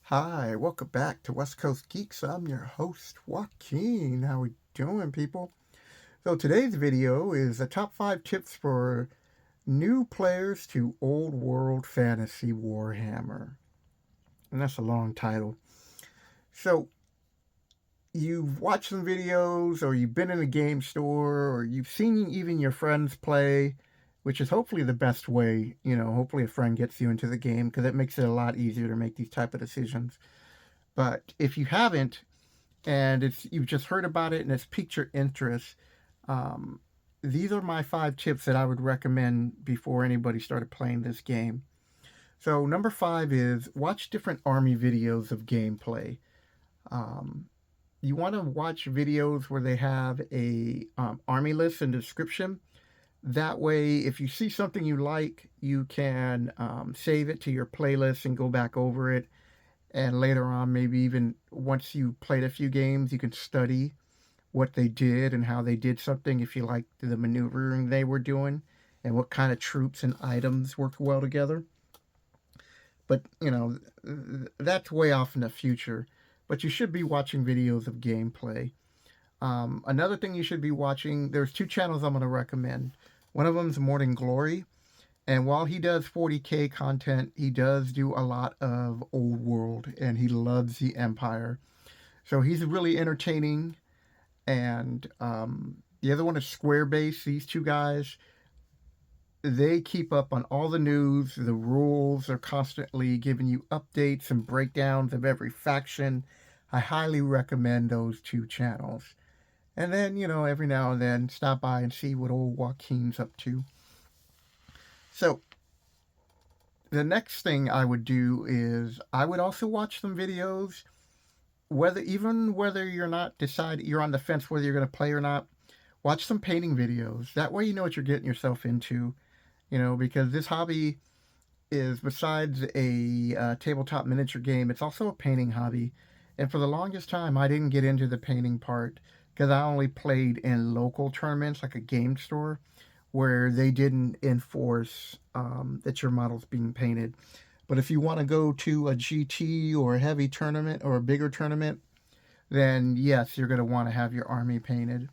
Hi, welcome back to West Coast Geeks. I'm your host, Joaquin. How we doing, people? So today's video is the top 5 tips for new players to Old World Fantasy Warhammer. And that's a long title. So you've watched some videos, or you've been in a game store, or you've seen even your friends play, which is hopefully the best way. Hopefully a friend gets you into the game because it makes it a lot easier to make these type of decisions. But if you haven't, and you've just heard about it and it's piqued your interest, um, these are my 5 tips that I would recommend before anybody started playing this game. So number 5 is watch different army videos of gameplay. Um, you want to watch videos where they have a army list and description. That way, if you see something you like, you can save it to your playlist and go back over it, and later on, maybe even once you played a few games, you can study what they did and how they did something, if you like the maneuvering they were doing and what kind of troops and items worked well together. But that's way off in the future. But you should be watching videos of gameplay. Another thing you should be watching, there's 2 channels I'm going to recommend. One of them is Morning Glory, and while he does 40K content, he does do a lot of Old World, and he loves the Empire. So he's really entertaining. And the other one is Square Base. These 2 guys, they keep up on all the news, the rules. They're constantly giving you updates and breakdowns of every faction. I highly recommend those 2 channels. And then, every now and then stop by and see what old Joaquin's up to. So, the next thing I would do is I would also watch some videos, whether you're not decided, you're on the fence whether you're going to play or not. Watch some painting videos. That way you know what you're getting yourself into, because this hobby is, besides a tabletop miniature game, it's also a painting hobby. And for the longest time, I didn't get into the painting part because I only played in local tournaments, like a game store, where they didn't enforce that your model's being painted. But if you want to go to a GT or a heavy tournament or a bigger tournament, then yes, you're going to want to have your army painted.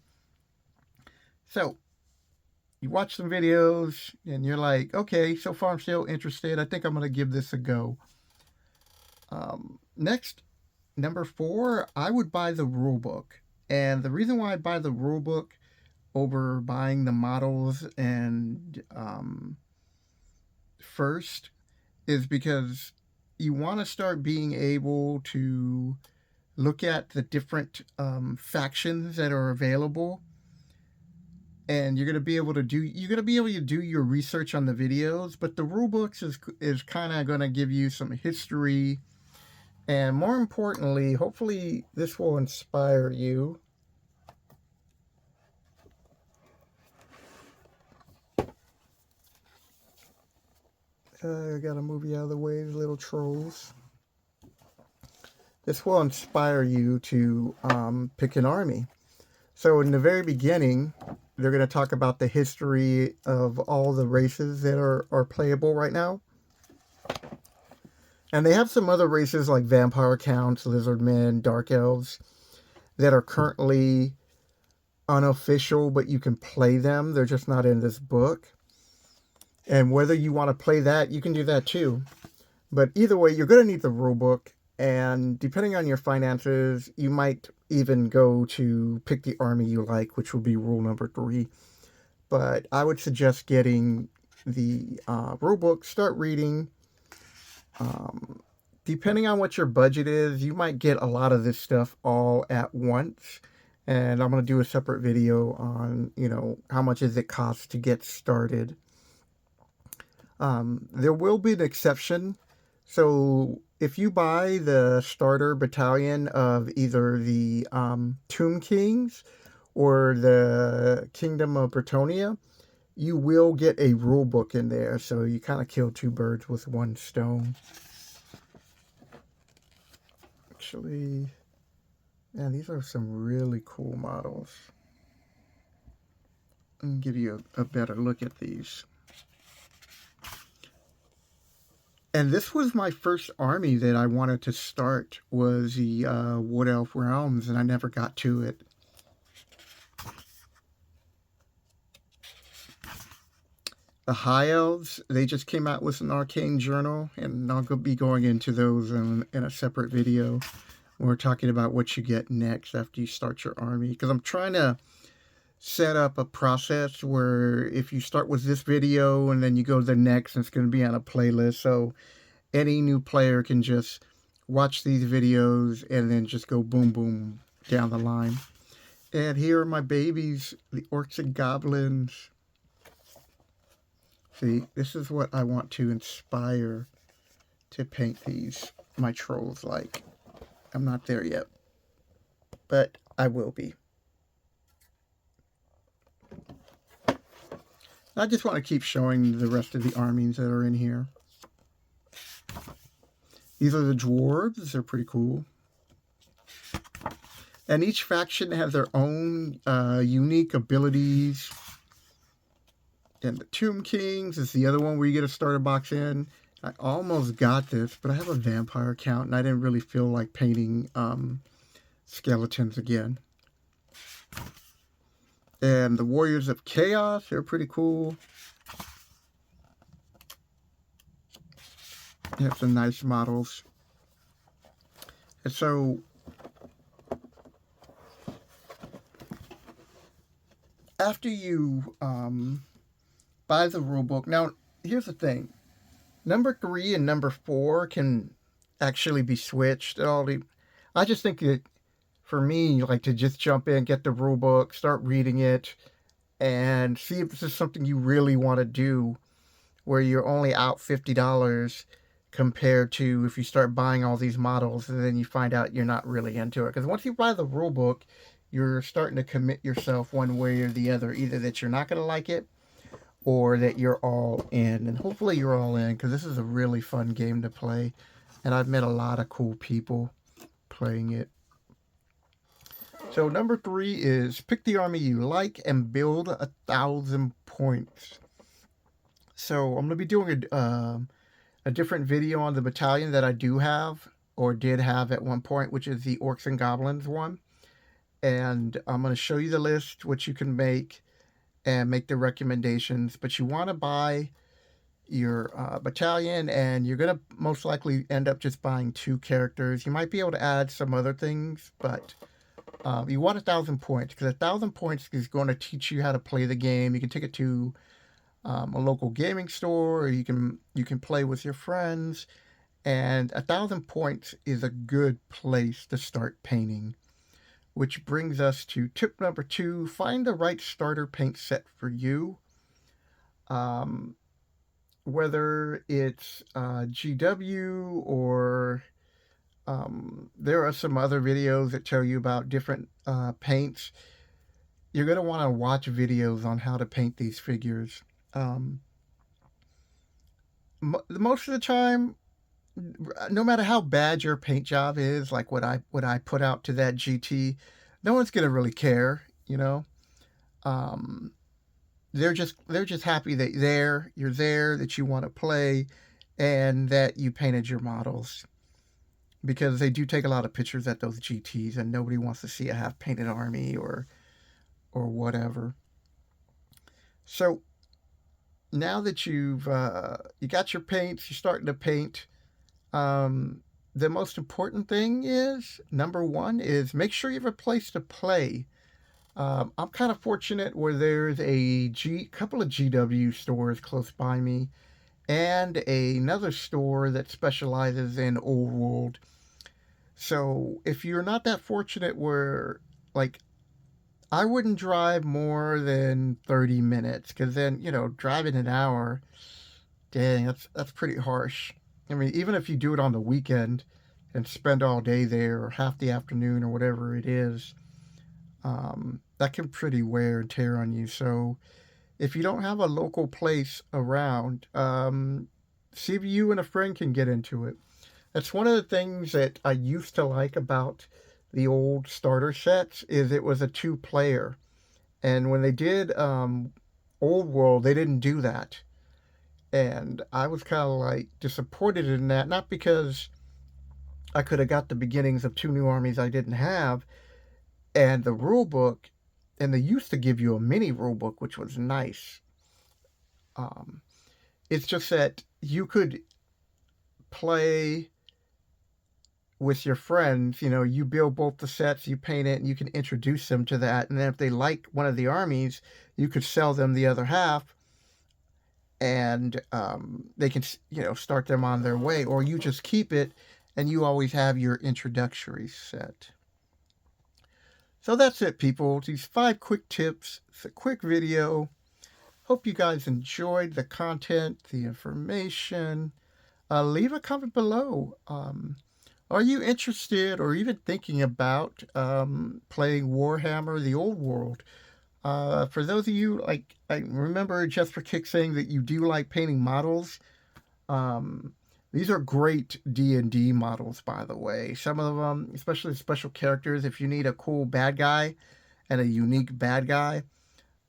So you watch some videos and you're like, okay, so far I'm still interested. I think I'm going to give this a go. Next, number 4, I would buy the rule book. And the reason why I buy the rule book over buying the models and first is because you want to start being able to look at the different factions that are available, and you're going to be able to do your research on the videos. But the rule books is kind of going to give you some history, and more importantly, hopefully this will inspire you. I gotta move you out of the way, little trolls. This will inspire you to pick an army. So in the very beginning, they're going to talk about the history of all the races that are playable right now. And they have some other races like vampire counts, lizardmen, dark elves that are currently unofficial, but you can play them. They're just not in this book. And whether you want to play that, you can do that too. But either way, you're going to need the rule book. And depending on your finances, you might even go to pick the army you like, which will be rule number 3. But I would suggest getting the rule book, start reading. Depending on what your budget is, you might get a lot of this stuff all at once. And I'm going to do a separate video on, how much does it cost to get started. There will be an exception. So if you buy the starter battalion of either the Tomb Kings or the Kingdom of Bretonia, you will get a rule book in there. So you kind of kill 2 birds with 1 stone. Actually, yeah, these are some really cool models. Let me give you a better look at these. And this was my first army that I wanted to start, was the Wood Elf Realms, and I never got to it. The High Elves, they just came out with an arcane journal, and I'll be going into those in a separate video. We're talking about what you get next after you start your army, because I'm trying to set up a process where if you start with this video and then you go to the next, it's going to be on a playlist, so any new player can just watch these videos and then just go boom boom down the line. And here are my babies, the orcs and goblins. See, this is what I want to inspire to paint these, my trolls, like. I'm not there yet, but I will be. I just want to keep showing the rest of the armies that are in here. These are the dwarves. They're pretty cool. And each faction has their own unique abilities. And the Tomb Kings is the other one where you get a starter box in. I almost got this, but I have a vampire count, and I didn't really feel like painting skeletons again. And the Warriors of Chaos, they're pretty cool. They have some nice models. And so, after you buy the rulebook, now here's the thing. Number 3 and number 4 can actually be switched. I just think that, for me, you like to just jump in, get the rule book, start reading it, and see if this is something you really want to do, where you're only out $50 compared to if you start buying all these models and then you find out you're not really into it. Because once you buy the rule book, you're starting to commit yourself one way or the other, either that you're not going to like it or that you're all in. And hopefully you're all in, because this is a really fun game to play, and I've met a lot of cool people playing it. So number 3 is pick the army you like and build 1,000 points. So I'm going to be doing a different video on the battalion that I do have, or did have at one point, which is the Orcs and Goblins one. And I'm going to show you the list, what you can make, and make the recommendations. But you want to buy your battalion, and you're going to most likely end up just buying 2 characters. You might be able to add some other things, but you want 1,000 points, because 1,000 points is going to teach you how to play the game. You can take it to a local gaming store, or you can play with your friends, and 1,000 points is a good place to start painting. Which brings us to tip number 2, find the right starter paint set for you. Whether it's GW or there are some other videos that tell you about different paints. You're going to want to watch videos on how to paint these figures. Most of the time, no matter how bad your paint job is, like what I put out to that GT, no one's gonna really care, you know. They're just happy that you're there, that you want to play, and that you painted your models, because they do take a lot of pictures at those GTs, and nobody wants to see a half painted army or whatever. So now that you got your paints, you're starting to paint. The most important thing is, number 1 is make sure you have a place to play. I'm kind of fortunate where there's a couple of GW stores close by me, and another store that specializes in Old World. So if you're not that fortunate, where, like, I wouldn't drive more than 30 minutes, because then, driving an hour, dang, that's pretty harsh. I mean, even if you do it on the weekend and spend all day there, or half the afternoon, or whatever it is, that can pretty wear and tear on you. So if you don't have a local place around, see if you and a friend can get into it. That's one of the things that I used to like about the old starter sets, is it was a 2-player. And when they did Old World, they didn't do that. And I was kind of like disappointed in that, not because I could have got the beginnings of 2 new armies I didn't have, and the rule book, and they used to give you a mini rule book, which was nice. Um, it's just that you could play with your friends. You build both the sets, you paint it, and you can introduce them to that. And then if they like one of the armies, you could sell them the other half, and they can start them on their way, or you just keep it and you always have your introductory set. So that's it, people. These 5 quick tips. It's a quick video. Hope you guys enjoyed the content, the information. Leave a comment below. Are you interested or even thinking about playing Warhammer the Old World? For those of you, like, I remember Just for Kicks saying that you do like painting models. These are great D&D models, by the way. Some of them, especially special characters, if you need a cool bad guy and a unique bad guy,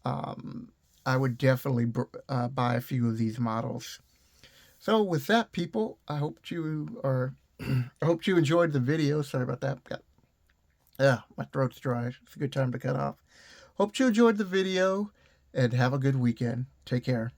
I would definitely buy a few of these models. So with that, people, I hope you enjoyed the video. Sorry about that. My throat's dry. It's a good time to cut off. Hope you enjoyed the video, and have a good weekend. Take care.